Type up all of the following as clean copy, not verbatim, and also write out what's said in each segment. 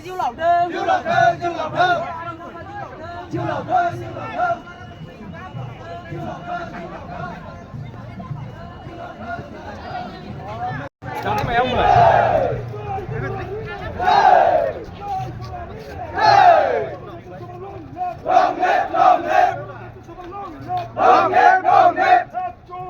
Diêu lẩu đơn, diêu lẩu đơn, diêu lẩu đơn, diêu lẩu đơn, diêu lẩu đơn. Chào mấy ông rồi. Long live, long live,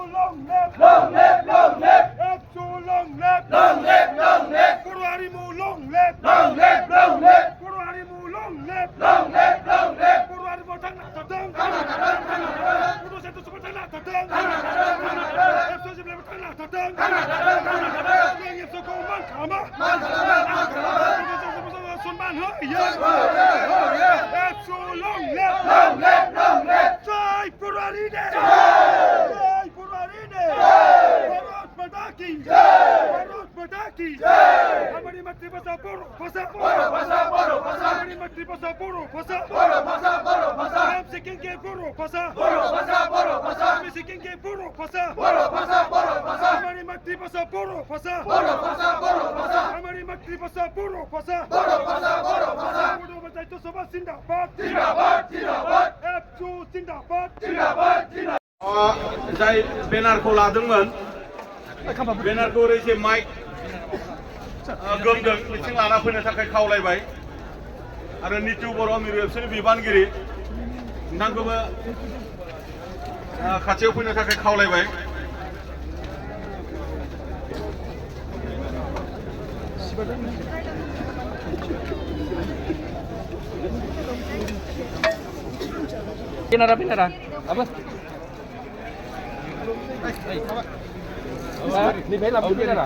long live, long live, long live, long live, long live, long live, Guru Harimu long live, long live, long live, Guru Harimu long live, long live, long live, Guru Harimu thăng nặng thật đơn, Guru sẽ tu thăng nặng thật đơn, em tôi sẽ làm thăng nặng thật đơn, doanh nghiệp số công man khả má, xuân ban hứa yên, em số long live, long live, long live, jai Guru Harine, jai Guru Harine, Bharat Mata ki jai, Bharat Mata ki jai, हमारी मातृभाषा बोलो भाषा, बोलो भाषा, बोलो भाषा, हमारी मातृभाषा बोलो भाषा, बोलो भाषा, बोलो भाषा, हम सीखेंगे बोलो भाषा, बोलो भाषा, बोलो भाषा, हम सीखेंगे बोलो भाषा, बोलो भाषा, बोलो भाषा, हमारी मातृभाषा बोलो भाषा, बोलो भाषा, बोलो भाषा, हमारी मातृभाषा बोलो भाषा, बोलो भाषा, बोलो भाषा, बोलो भाषा itu semua जिंदाबाद, जिंदाबाद, जिंदाबाद, F2 जिंदाबाद, जिंदाबाद, जिंदाबाद. जाय बेनारखौ लादोंमोन बेनारखौ ओरैसे माइक गोमदों बिथिं लाना फैनो थाखाय खावलायबाय आरो नितु बर' मिरु एबसुनि बिबानगिरि नोंथांखौबो खाथियाव फैनो थाखाय खावलायबाय. Pinara, pinara. Apa? Di bawah pinara.